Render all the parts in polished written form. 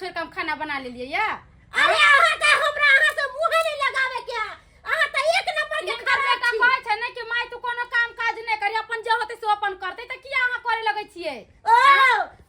छोड़ के हम खाना बना ले लिए या अरे आहा का हमरा आहा से मुंह नहीं लगावे क्या आहा त एक नंबर के खराब का कहै छै ने कि माय तू कोनो काम काज नहीं करी अपन जे होते से अपन करते त किया आहा करे लगै छियै ओ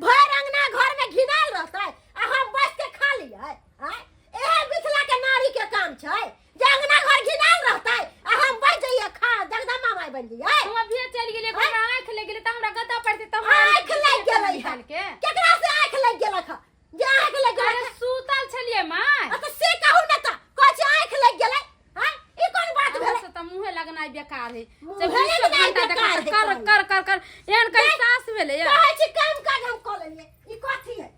भर अंगना घर में घिनाल रहतै आ हम बस के खा लियै हैं एहे मिथिला के नारी के काम छै जे अंगना घर घिनाल रहतै आ हम बस जइए खा जगदम्बा माय बन लियै हम अभी चल गेलिए घर आंख लग गेले त हमरा गद्दा पड़ते त आंख लग गेलै निकाल के केकरा से आंख लग गेलै खा जे आंख लग गेलै अरे सूतल छलिए माय त से कहू न त कहै छै आंख लग गेलै हैं ई कोन बात भेलै से त मुंहे लगनाइ बेकार है मुँहे लगनाइ बेकार है, कर कर कर कर एहन कई सास भेले या कहै छी काम काज हम क लेलिए ई कथी है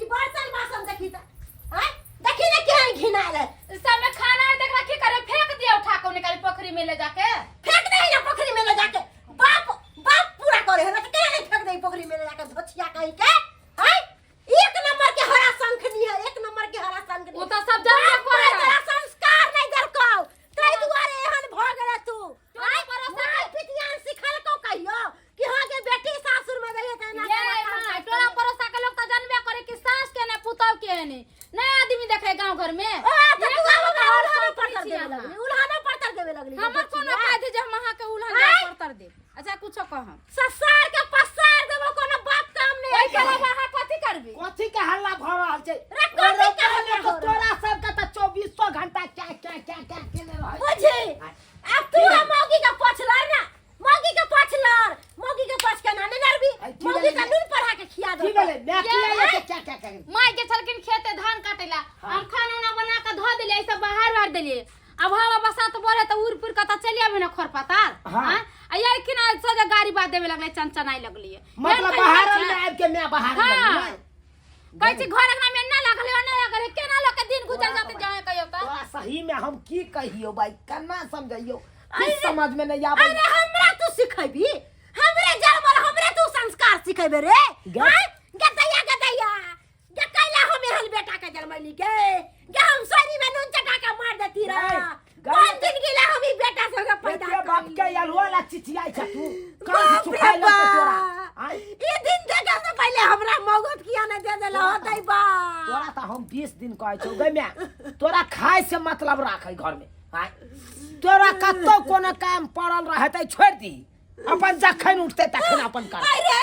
ई बर्तन बासन देखी त हैं देखी न केहन घिनाल है सब में खाना है देख रखी करे फेंक दिया उठा के निकाल पोखरी में ले जाके फेंक नहीं ना पोखरी में ले जाके बाप बाप पूरा करे है ना तो केना नहीं फेंक दे पोखरी में ले जाके धोछिया कहीं के हैं एक नंबर के हरा शंखनी है एक नंबर के हरा शंखनी वो तो सब जानबे करे तेरा संस्कार नहीं दरकौ तै दुआरे एहन भ गेले तू तोरा परोसा माय पितियान सिखल को कहियो कि हां के बेटी सासुर में गई त ना ये माय तोरा परोसा के लोग त जानबे करे कि सास के ने पुतौ के ने नया आदमी देखे गांव घर में उल्हाना पड़तर देवे लगली हमर कोनो काज जे हम अहाँ के उल्हाना पड़तर दे अच्छा कुछो कहम ससार के पसार देबो कोनो बात काम नहीं ओइ के अलावा अहाँ कथि करबी कथी के हल्ला भ रहल छै रे कथी के हल्ला हो रहल? तोरा सब के त 2400 घंटा क्या केले रहै बुझी अब तू हम मौगी के पछलर ना मौगी के पछलर मौगी के पछ के ना नहीं नरबी की मौगी बोले? का नून पढ़ा के खिया दो की बोले मैं खिया के क्या माय के छलकिन खेते धान काटेला हम खाना उना बना के धो देलिए सब बाहर बाहर देलिए अब हवा बसात बोले त उड़ पुर के त चली आबे ना खरपतार हाँ। हां आ यार कि ना सोजा गाड़ी बात देवे लगले चंचनाई लगली मतलब बाहर में आब के मैं बाहर हाँ। में कहै छी घर अंगना में ना लागले ना लागले केना लोग के दिन गुजर जाते जाए कहियो त तोरा सही में हम की कहियो भाई केना समझियो कुछ समझ में नहीं आबै अरे हमरा तू सिखेबी हमरे जन्मल हमरे तू संस्कार सिखेबे रे गे- हैं गदैया गे कैला हम एहन बेटा के जन्मली गे हम सरी में नून चटा के मार देती रे गे- कौन दिन गिला हम ई बेटा से पैदा बेटे बाप के अलवाला चिचियाई छ तू कान बाप रे सुखाय ल तोरा बाप। आय ई दिन देखे से पहले हमरा मौगत किया न दे देला होतै बा तोरा त हम 20 दिन कहै छौ गे मैं तोरा खाय से मतलब राखै घर में आय तोरा कत्तो कोनो काम पड़ल रहतै छोड़ दी अपन जखन उठते तखन अपन कर अरे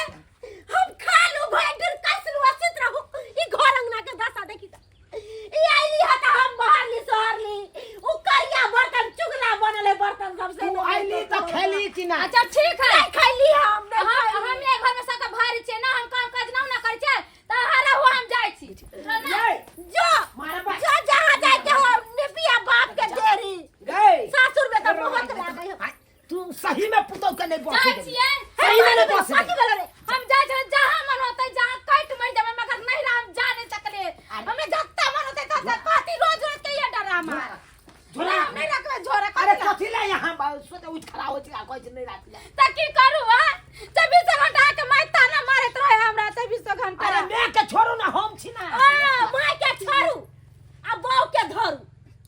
हम खालू भाई दिन कैसलू असित रहू ई घर अंगना के दशा देखी त ई आइली हता हम बहारली सहरली उ करिया बर्तन चुगला बनले बर्तन सबसे तू आइली त खेली कि ना अच्छा ठीक है नहीं खैली हम नहीं हम ये घर में सबका भारी छे ना हम काम काज ना करे छे त हाला हो हम जाय छी जो मारे बा जो जहां जाके हो निपिया बाप के देरी गे सासुर में तो बहुत लागे हो आय, तू सही में पुतौ के नहीं जाय बस छिए सही में नहीं बस कथी भेल रे हम जाय छे जहां मन होतै जहां कट मर जाबे मगर नहीं राम जाने सकले हमें जत्ता मन होतै त कथि रोज रोज के ये डरामा झोला हम नहीं रखबे झोरा अरे कथि कथी ले यहाँ सोते उठ खड़ा हो जा कहै छै नहीं राख ले त की करू आ 24 घंटा के माय ताना मारत रहे हमरा 24 घंटा अरे मैं के छोड़ू ना हम छी ना माय के छोड़ू आ बहू के धरू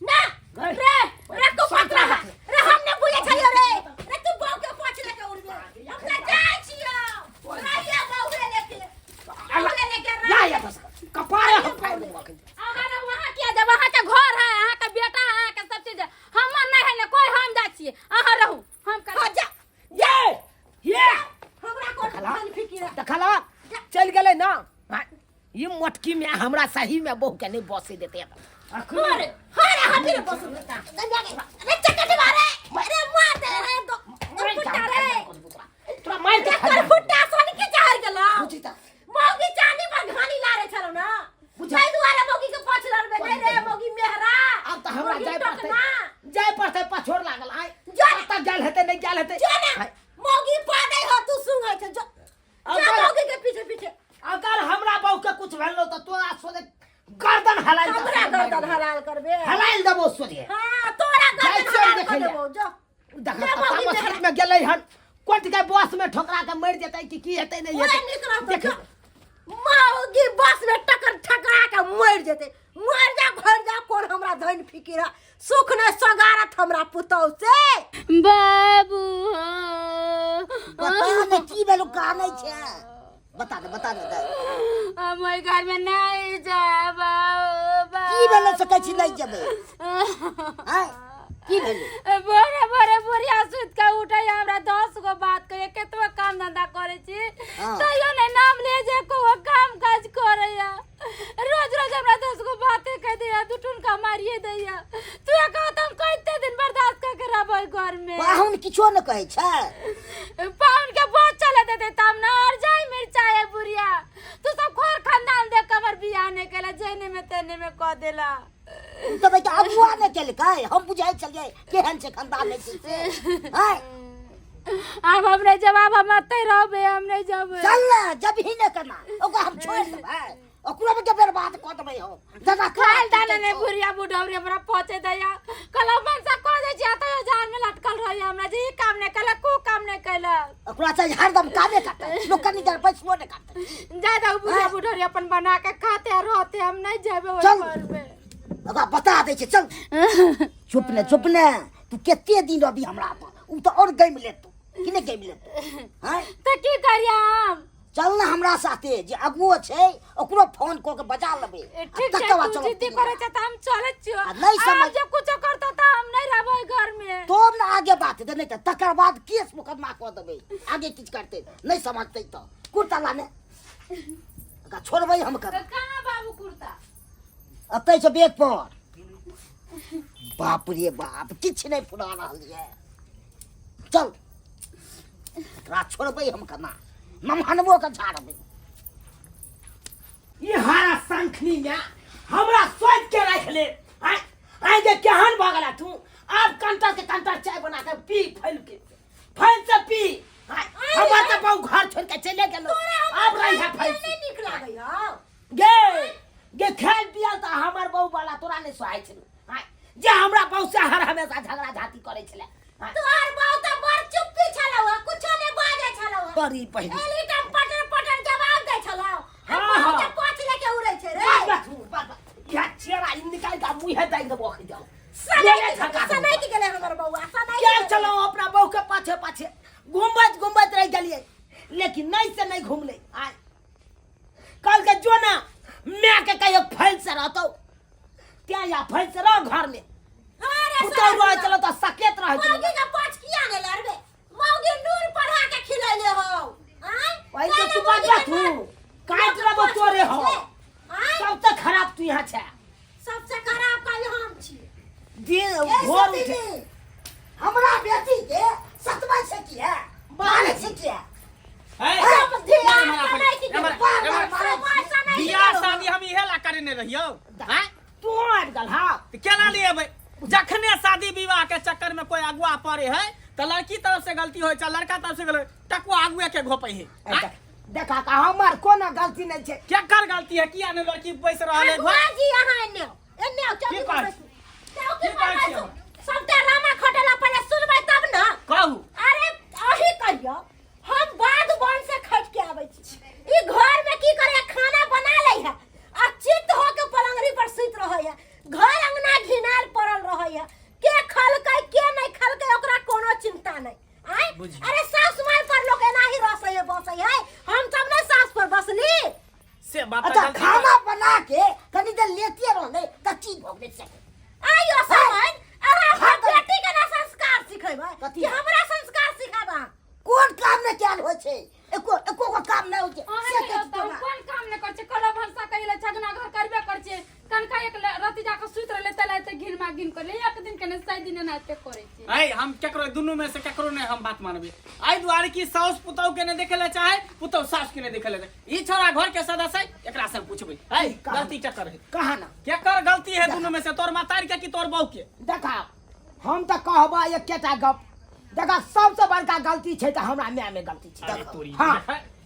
ना रे तू पत्रा रे हमने बुझे छलियो रे तू बहू के पोछ लेके उड़बे हम त जाय छियो राइया बहू रे लेके या या बस कपार हम फाड़ दूंगा अगर वहां किया जब वहां के घर है वहां के बेटा है वहां के सब चीज है हम नहीं है ना कोई हम जा छिए अहाँ रहू हम कर जा ये हमरा को खान फिकिर देखला चल गेले ना हाँ, ये मटकी में हमरा सही में बहू के नहीं बसे देते अरे हाथी रे बस बेटा गंजा के अरे चक्कर मारे अरे मार दे रे तो फुटा रे तोरा मार के कर फुटा सोनी के चाहर गेलो बुझी ता मौगी चांदी पर घानी लारे छलो ना बुझाई दुआरे मौगी के पाछ लड़बे नहीं रे मौगी मेहरा अब तो हमरा मौगी जाय पड़ते टोकना। जाय पड़ते पछोड़ लागल आय जा। तब जाल हेते नहीं जाल हेते जो ना मौगी पादे हो तू सुंगे छ जो जा अगर- मौगी के पीछे पीछे अगर हमरा बहू के कुछ भेलो त तोरा सोदे गर्दन हलाल हमरा गर्दन हलाल करबे हलाल देबो सोदे हां तोरा जाय गर्दन छियै हलाल देखै कर ले। देबो जो देखा जा मौगी पता मेहरा। में गेलै हन कोट के बस में ठोकरा के मर जेतै कि हेतै नहीं ओए हेतै निकला देख तो मौगी बस में टक्कर ठकरा के मर जेते मर जा घर जा कौन हमरा धन फिकिर सुख ने सगारत हमरा पुतौ से बाबू बता ने की बेलु कानै छै बता दे हम घर में नहीं जाबा की भेलै से कहै छी नहीं जेबै हैं की भेलै बोरे बोरे बुढ़िया सुत के उठे हमरा 10 गो बात कहे केतबो काम धंधा करे छी तइयो नहीं नाम ले जे को काम काज करे या रोज रोज हमरा 10 गो बातें कह दिया दुटुन का मारिए दैया तू कहत हम कते दिन बर्दाश्त करके रहबै घर में पाहुन किछो न कहै छै पाहुन के बहुत चले देते तब ना और जाई मिर्चाई बुढ़िया तू सब खोर खानदान देख कबर बियाह ने केला जेने में तेने में कह देला तो बेटा अगुआ ने केलकै हम बुझाइ छलियै केहन छै खानदान ने छै हैं अब हमने जवाब हम अते रहबे हम नहीं जबे चल ना जब ही न करना ओकरा हम छोड़ देबै ओकरा में के बर्बाद क देबै हम दादा खाल दाना ने बुढ़िया बुढ़ौरी हमरा पहुंचे दैया कल मन से कह दे जा तो जान में लटकल रही हमरा जी काम ने कला को काम ने कला ओकरा से हरदम कामे करतै लोग कनी देर पैसो ने करतै ज्यादा बुढ़िया बुढ़ौरी अपन बना के खाते रहते हम नहीं जेबे चल। ओइ घर में ओकरा बता दै छै चल चुप ने तू केते दिन अभी हमरा पर उ तो और गैम लेतौ कि ने गैम लेतौ हैं तो की करिया हम चल ना हमरा साथे जे अगुओ छै ओकरो फोन क के बजा लेबै ठीक है तू जिद्दी करे छ त हम चले छियो नहीं समझ जब कुछ करतो त हम नहीं रहबै घर में तो ना आगे बात दे नहीं तकर बाद केस मुकदमा क देबै आगे किछ करते नहीं समझतै तो कुर्ता लाने का छोड़बै हम कर कहां बाबू कुर्ता अतै से बेग पर बाप रे बाप किछ नहीं फुरा रहल है चल एकरा छोड़बै हम कना ममहनबो के झाड़बै ये हारा संखनी में हमरा सोच के रख ले आई जे केहन भगला तू अब कंटर के कंटर चाय बना के पी फैल से पी हमरा त बहु घर छोड़ के चले गेलो अब रही है फैल से नीक लागै हो गे खाल पियल त हमर बहु वाला तोरा ने सोहाय छलो जे हमरा बहु से हर हमेशा झगड़ा झाती करे छले तोहर बहु त बड़ चुप्पी छलौ कुछो ने बाजे छलौ बड़ी पहली एली टम पटर पटर जवाब दै छलौ हाँ, हम हाँ। के पाछ लेके उड़ै छै रे क्या चेहरा निकाल का मुंह है दाई दबो खि जाओ सनै की गेलै हमर बौआ सनै क्या चलो अपना बहू के पाछे पाछे घूमत रह गलिए लेकिन नहीं से नहीं घूमले आय कल के जो ना मैं के कहियो फैल से रहतो क्या या फैल से रह घर में अरे उतर रह चलो तो सकेत रह चलो मौगी का पाछ किया गेलै रे मौगी नूर पढ़ा के खिलैले हो आय भाई तो तू बात तू काट रबो तोरे हो आय सबसे खराब तू यहाँ छे सबसे खराब काल हम छी दिन भोर उठे हमरा बेटी के सतबै से की है बाल से की है बियाह शादी हम इहे ला करे ने रहियो हैं तू आबि गल हां त केना लेबै जखने शादी विवाह के चक्कर में कोई अगुआ पड़े है त लड़की तरफ से गलती होय छै लड़का तरफ से गलती टकुआ अगुए के घोपै है देखा का हमर कोनो गलती नहीं छे क्या कर गलती है किया ने लड़की बैस रहल है घर जी अहाँ एन्ने की कहै चौकी पर सबटा रामा खटेला पहले सुनबै तब न कहू अरे अही कहियो हम बाद बन से खट के आबै छी ई घर में की करे खाना बना लै है आ चित हो के पलंगरी पर सुत रहै है घर अंगना घिनाल पड़ल रहै है के खलकै के नहीं खलकै ओकरा कोनो चिंता नहीं आय अरे सास माय पर लोग एना ही रसै है बसै है हम सब ने सास पर बसली से बात अच्छा गलती खाना बना के कनी देर लेते रहने त की भोगने से आइयो समझ अरे हम बेटी के ना संस्कार सिखेबै कि हमरा संस्कार सिखाबा कोन काम ने कैल होय छै एको को काम नहीं होय अहे छै कोन काम ने कर छे कलो भरसा कइले झगना घर करबे कर छे कनका एक राति जाके सुत रहले तलाते घिन मा घिन कर ले एक दिन के ने 7 दिन ना पे करे छे है हम केकरो दुनु में से केकरो ने हम बात मानबे आई दुआरे की सास पुतौ के ने देखेले चाहे पुतौ सास के ने देखेले ई छोरा घर के सदस्य है एकरा से पूछबे है गलती चक्कर है कहा ना केकर गलती है दुनु में से तोर मातारी के कि तोर बहू के देखा हम त कहबा एकेटा गप देखा सबसे बड़का गलती छै त हमरा माय में गलती छै अरे तोरी हाँ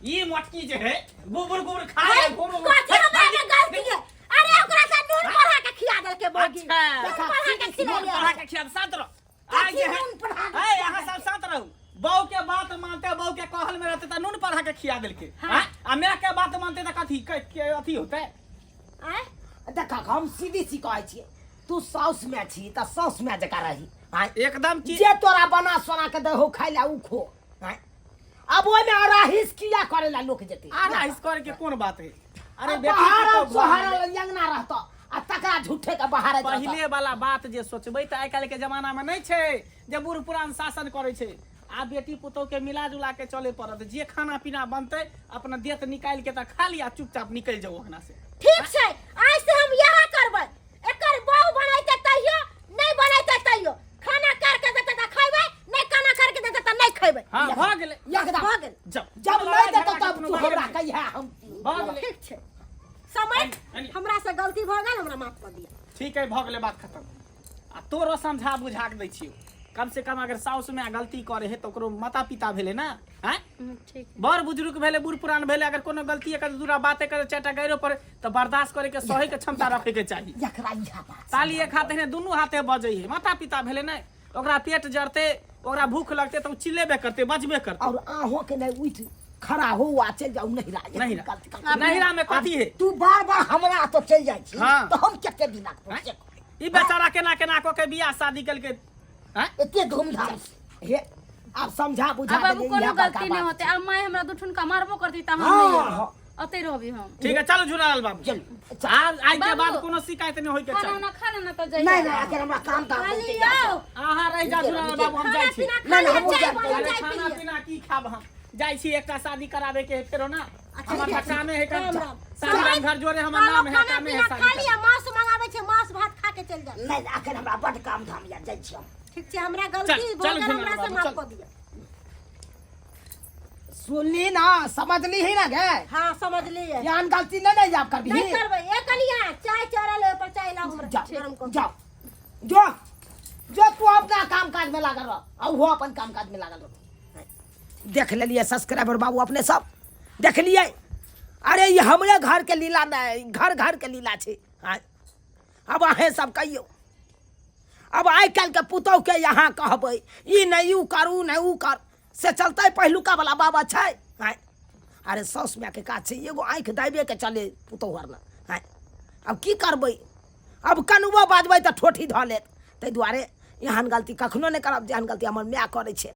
ई मोटकी जे है गोबर गोबर खा ले गोबर कथि हमरा में गलती है अरे ओकरा से नून पढ़ा के खिया देल के बोगी अच्छा पढ़ा के खिला नून पढ़ा के खिया शांत रहो आज जे है नून पढ़ा के है यहाँ सब शांत रहो बहू के बात मानते बहू के कहल में रहते त नून पढ़ा के खिया देल के हां आ मैं के बात मानते त कथी के अथी होते आय देखा हम सीधी सी कहै छियै तू साउस में छी त साउस में जका रही एकदम चीज जे तोरा बना सोना के दे हो खाइला उ खो अब ओइ में अराहिस किया करेला लोग जते आरा इस करे के कोन बात है अरे बेटी बेटी तो सोहारा अंगना रहतो आ तकर बड़ा झूठे के बाहर पहिले वाला बात जे सोचबै त आइ काल्हि के जमाना में नहीं छै जे बूढ़ पुरान शासन करे छै। आ बेटी पुतौह के मिला जुला के चले पड़त। जे खाना पीना बनते अपना देत निकाल के त खा लिया, चुपचाप निकल जाओ ओहना से। ठीक छै, आज से हम यहा करबै। एकर बहू बनैते तइयो, नहीं बनैते तइयो। खाना कर के देते त खैबै, नहीं खाना कर के देते त नहीं खैबै। हां भ गेलै एकदम भ गेल। जब नहीं देतो तब तू हमरा कहिया हम भ गेलै। ठीक छै, समय हमरा से गलती भ गेल, हमरा माफ कर दिया। ठीक है भ गेलै, बात खत्म। आ तोरो समझा बुझा के दै छियो, कम से कम अगर साउस में गलती करे है तो ओकरो माता पिता भेले ना, हैं ठीक बड़ बुजुर्ग भेले, बूढ़ पुरान भेले, अगर कोनो गलती एक दूरा बातें करे चाटा गैरो पर तो बर्दाश्त करे के सहे के क्षमता रखे के चाहिए। एकरा इहा बात ताली एक हाथे ने दुनू हाथे बजै है। माता पिता भेले ना, ओकरा पेट जरते, ओकरा भूख लगते तो चिल्लेबे करते, बजबे करते। और आहो के नहीं उठ खड़ा हो आ चल जाऊ नहिरा में कथी है? तू बार-बार हमरा तो चल जाय छी हाँ। तो हम केते दिन ई बेचारा केना केना को के बियाह शादी कल के, हैं एते धूमधाम से हे आप समझा बुझा अब बाबू कोनो गलती नहीं होते। अब मैं हमरा दुठुन का मारबो करती त हम हाँ, नहीं हाँ। अते रहबी हम। ठीक है चलो झुलाल बाबू, चल आज के बाबू। बाद कोनो शिकायत नहीं होय के खाना चाहिए। ना खा लेना तो जाइए। नहीं आके हमरा काम था खाली आओ। आहा रह जा झुलाल बाबू, हम जाय छी। नहीं, हम चाय जाय- पानी, अरे चाय खाना पिए। पीना की खाब हम, जाय छी एकटा शादी करावे के फेरो ना। अच्छा, हमर ठीक है। कामे है राम कर राम। सारा घर जोरे हमर नाम है, खाना कामे है पीना शादी खा कर। लिया, मांस मंगावे छे, मांस भात खा के चल जा। नहीं आके हमरा बड़ काम धाम या जाय छी हम। ठीक छे, हमरा गलती चल, भ चल गेल, झुला हमरा से बाबू, माफ चल। कर दिया। सुनली ना, समझली ही ना गे? हां समझ लिए। यान गलती नहीं आप कर भी नहीं करबै। ए कनिया चाय चढ़ल है, पर चाय लाओ हमरा। जा गरम कर। जाओ जो जो तू अपना काम काज में लागल रह और वो अपन काम काज में लागल रह। देख लेलिए सब्सक्राइबर बाबू अपने सब देख लिए। अरे ये हमरे घर के लीला नहीं, घर घर के लीला छे। हाँ अब अहे सब कहियो, अब आइ काल्हि के पुतौह के यहाँ कहबै ई नहीं ऊ करू नहीं ऊ कर से चलते पहिलुका वाला बाबा छै। हाँ अरे सौस माय के काज छै, एगो आँख दाबे के चले पुतौह हर ना। हाँ अब की करबै, अब कनुआ बाजबै तऽ ठोठी धऽ लेत। ताहि दुआरे एहन गलती कखनो नहि करब जेहन गलती हमर माय करै छै।